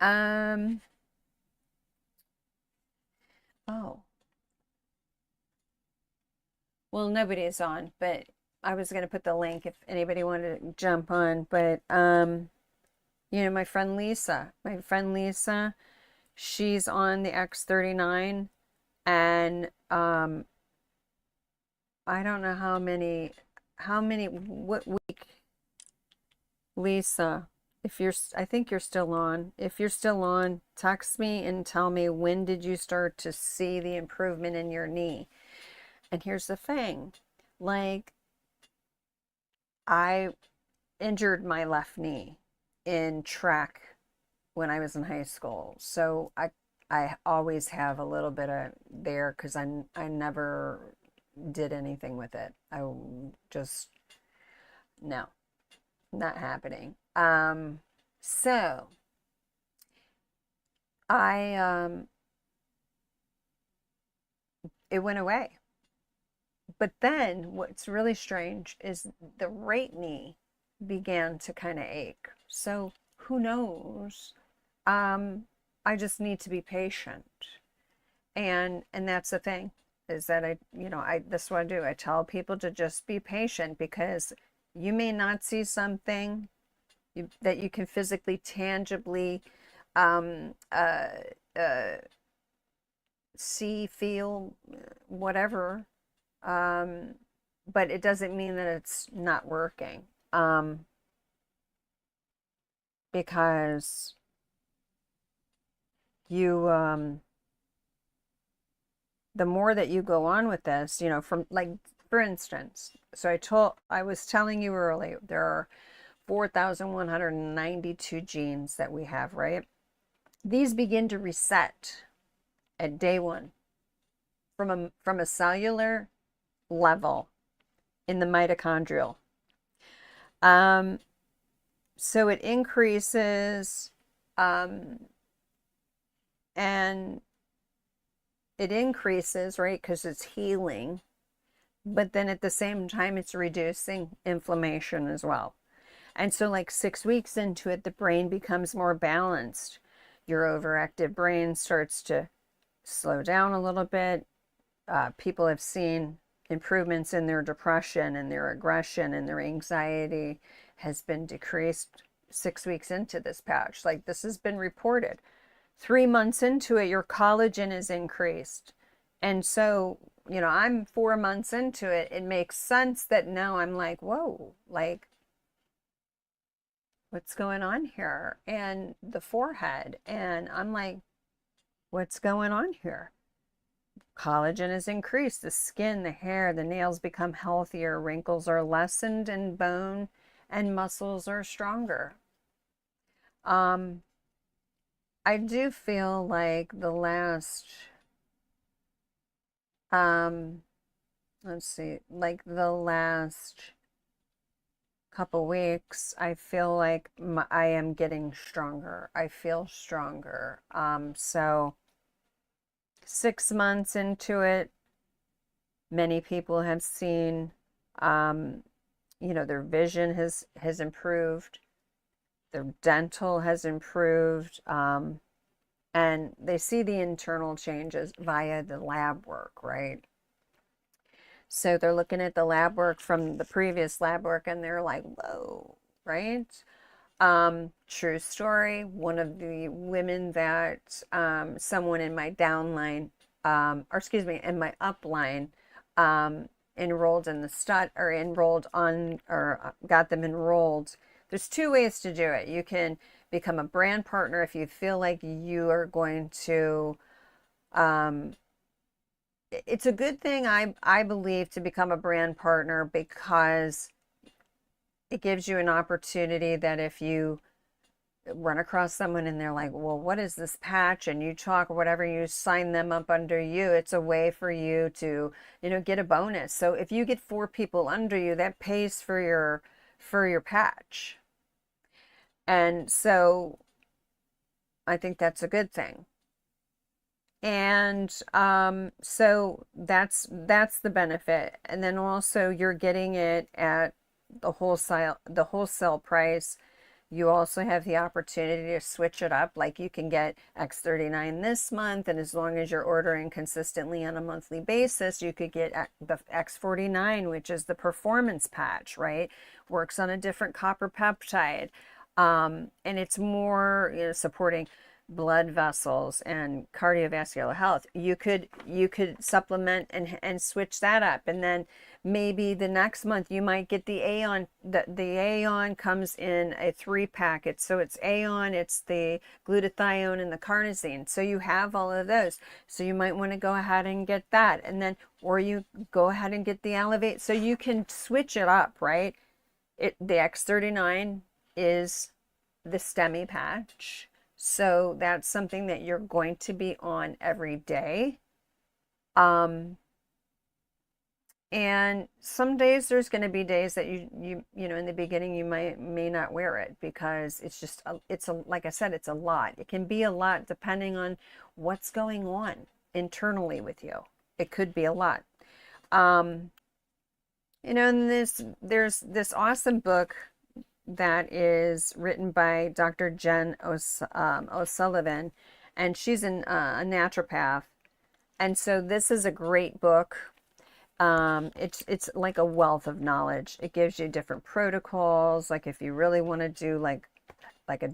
oh, well, nobody's on, but I was going to put the link if anybody wanted to jump on. But, my friend Lisa, she's on the X39, and, I don't know what week, Lisa, I think you're still on. If you're still on, text me and tell me, when did you start to see the improvement in your knee? And here's the thing, like, I injured my left knee in track when I was in high school. So I always have a little bit of there, because I never did anything with it. I just, no, not happening. So it went away. But then what's really strange is the right knee began to kind of ache. So who knows? I just need to be patient. And that's the thing, is that this is what I do. I tell people to just be patient, because you may not see something that you can physically, tangibly see, feel, whatever. But it doesn't mean that it's not working. Because you, the more that you go on with this, from, like, for instance, so I was telling you earlier, there are 4,192 genes that we have, right? These begin to reset at day one from a cellular level in the mitochondrial. So it increases, and it increases, right? Because it's healing, but then at the same time, it's reducing inflammation as well. And so, like, 6 weeks into it, the brain becomes more balanced. Your overactive brain starts to slow down a little bit. People have seen improvements in their depression and their aggression, and their anxiety has been decreased 6 weeks into this patch. Like, this has been reported. 3 months into it, your collagen is increased. And so, I'm 4 months into it. It makes sense that now I'm like, whoa, like, what's going on here? And the forehead. And I'm like, what's going on here? Collagen is increased. The skin, the hair, the nails become healthier. Wrinkles are lessened, and bone and muscles are stronger. I do feel like the last, let's see, like the last couple weeks, I feel like I am getting stronger. I feel stronger. So 6 months into it, many people have seen, their vision has improved, their dental has improved, and they see the internal changes via the lab work, right? So they're looking at the lab work from the previous lab work and they're like, whoa, right? True story. One of the women that someone in my downline, or excuse me, in my upline, enrolled in the stud or enrolled on or got them enrolled. There's two ways to do it. You can become a brand partner if you feel like you are going to. It's a good thing, I believe, to become a brand partner because it gives you an opportunity that if you run across someone and they're like, well, what is this patch? And you talk or whatever, you sign them up under you. It's a way for you to, get a bonus. So if you get 4 people under you, that pays for your patch. And so I think that's a good thing. And so that's the benefit. And then also you're getting it at the wholesale price. You also have the opportunity to switch it up. Like you can get X39 this month, and as long as you're ordering consistently on a monthly basis, you could get the X49, which is the performance patch, right? Works on a different copper peptide. And it's more, supporting blood vessels and cardiovascular health. You could supplement and switch that up, and then maybe the next month you might get the Aeon. The Aeon comes in a 3-pack. So it's Aeon, it's the glutathione and the carnosine. So you have all of those. So you might want to go ahead and get that, and then or you go ahead and get the Elevate. So you can switch it up, right? The X39 is the STEMI patch. So that's something that you're going to be on every day. And some days there's going to be days that you in the beginning you may not wear it because it's just like I said, it's a lot. It can be a lot depending on what's going on internally with you. It could be a lot. And there's this awesome book that is written by Dr. Jen O'Sullivan, and she's a naturopath. And so this is a great book. It's like a wealth of knowledge. It gives you different protocols, like if you really want to do like a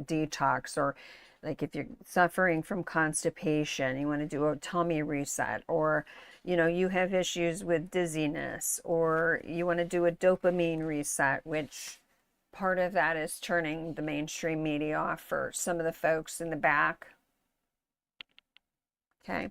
detox, or like if you're suffering from constipation, you want to do a tummy reset, or you have issues with dizziness, or you want to do a dopamine reset, which part of that is turning the mainstream media off for some of the folks in the back. Okay.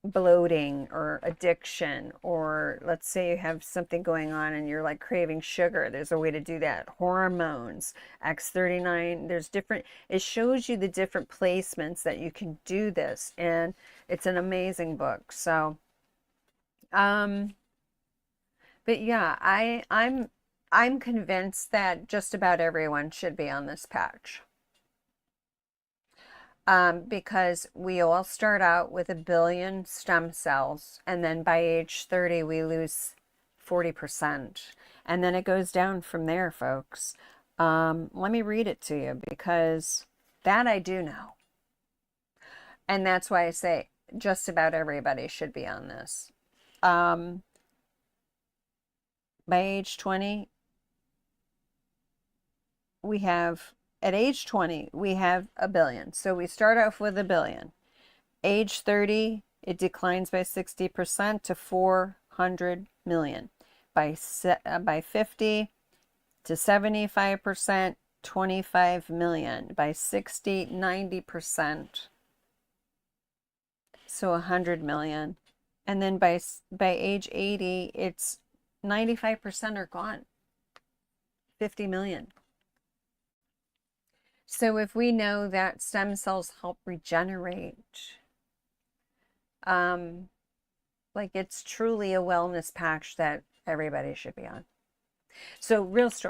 Bloating or addiction, or let's say you have something going on and you're like craving sugar. There's a way to do that. Hormones, X39, there's different, it shows you the different placements that you can do this, and it's an amazing book. So, but yeah, I'm convinced that just about everyone should be on this patch. Because we all start out with 1 billion stem cells, and then by age 30 we lose 40%, and then it goes down from there, folks. Let me read it to you, because that I do know, and that's why I say just about everybody should be on this. By age 20, at age 20, we have 1 billion. So we start off with 1 billion. Age 30, it declines by 60% to 400 million. By 50 to 75%, 25 million. By 60, 90%. So 100 million. And then by age 80, it's 95% are gone. 50 million. So if we know that stem cells help regenerate, like it's truly a wellness patch that everybody should be on. So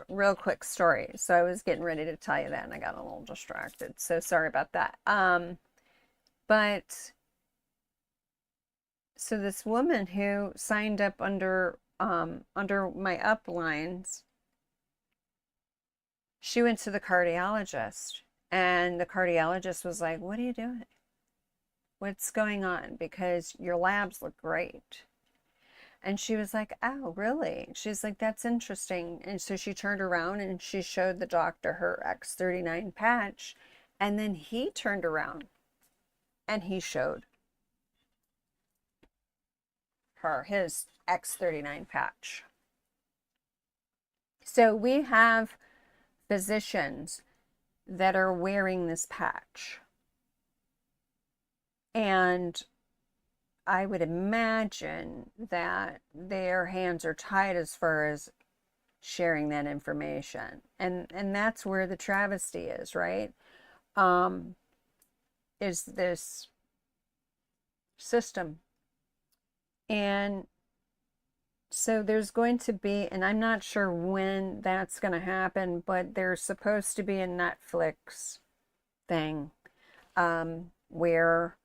real quick story. So I was getting ready to tell you that and I got a little distracted. So sorry about that. But so this woman who signed up under my uplines, she went to the cardiologist and the cardiologist was like, "What are you doing? What's going on? Because your labs look great." And she was like, "Oh, really?" She's like, "That's interesting." And so she turned around and she showed the doctor her X39 patch. And then he turned around and he showed her his X39 patch. So we have physicians that are wearing this patch. And I would imagine that their hands are tied as far as sharing that information. And that's where the travesty is, right? Is this system. And so there's going to be, and I'm not sure when that's going to happen, but there's supposed to be a Netflix thing where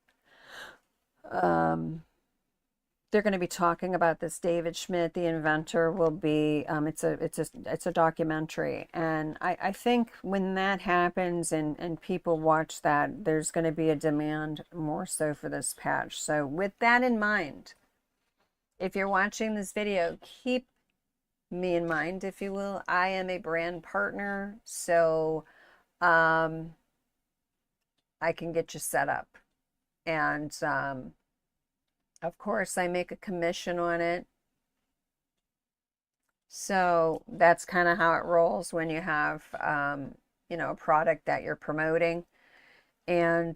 they're going to be talking about this. David Schmidt, the inventor, will be. It's a documentary, and I think when that happens and people watch that, there's going to be a demand more so for this patch. So with that in mind, if you're watching this video, keep me in mind, if you will. I am a brand partner, so I can get you set up, and of course, I make a commission on it. So that's kind of how it rolls when you have, a product that you're promoting. And,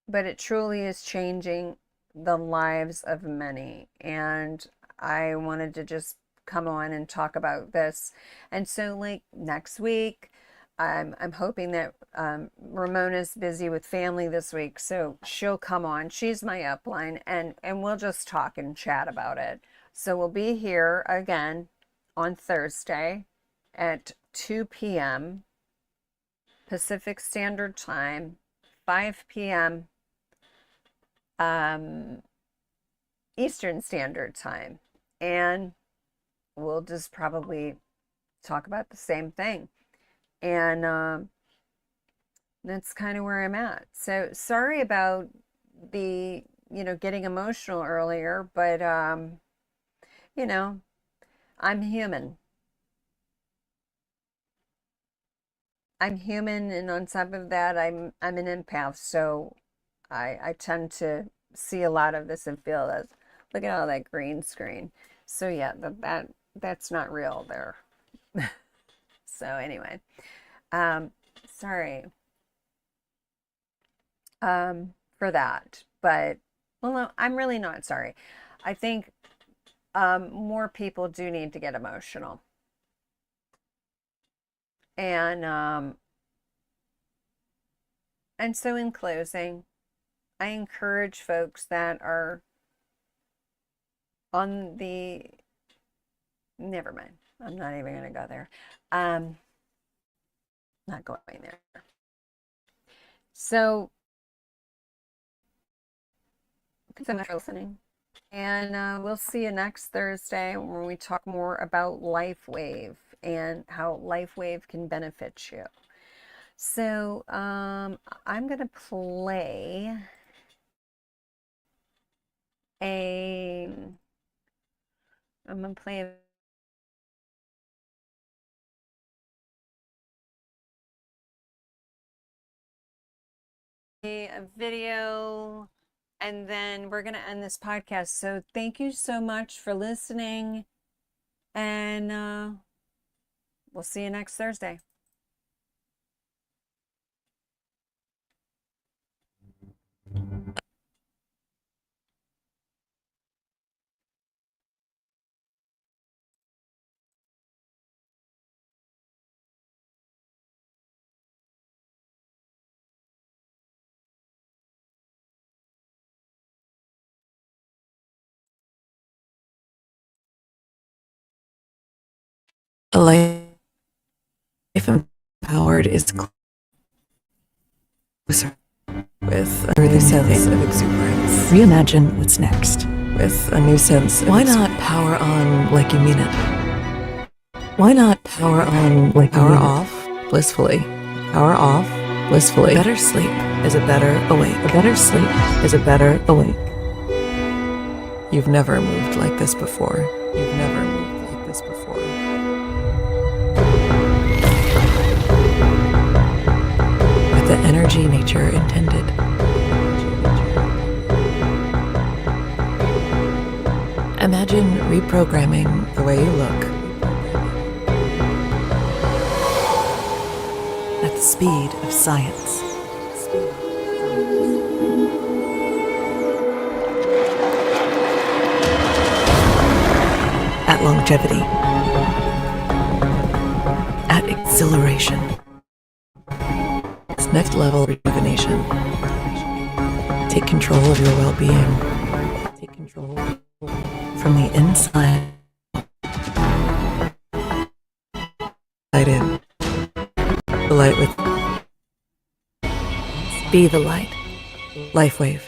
but it truly is changing the lives of many. And I wanted to just come on and talk about this. And so, like, next week, I'm hoping that Ramona's busy with family this week, so she'll come on. She's my upline, and we'll just talk and chat about it. So we'll be here again on Thursday at 2 p.m. Pacific Standard Time, 5 p.m. Eastern Standard Time, and we'll just probably talk about the same thing. And that's kind of where I'm at. So sorry about the, getting emotional earlier, but, I'm human. I'm human, and on top of that, I'm an empath, so I tend to see a lot of this and feel that, look at all that green screen. So yeah, that's not real there. So anyway, sorry for that, but well, no, I'm really not sorry. I think more people do need to get emotional, and so in closing, I encourage folks that are on the, never mind, I'm not even going to go there. Not going there. So thanks so much for listening. And we'll see you next Thursday when we talk more about LifeWave and how LifeWave can benefit you. So I'm going to play I'm going to play a video, and then we're going to end this podcast. So thank you so much for listening, and we'll see you next Thursday. A life empowered is closer with a new sense of exuberance. Reimagine what's next with a new sense of Why not power on like you mean it? Why not power on like power off blissfully? Power off blissfully. A better sleep is a better awake. A better sleep is a better awake. You've never moved like this before. You've never moved like this before. With the energy nature intended. Imagine reprogramming the way you look at the speed of science. At longevity. At exhilaration. It's next level rejuvenation. Take control of your well-being. Take control from the inside in. The light with. Be the light. LifeWave.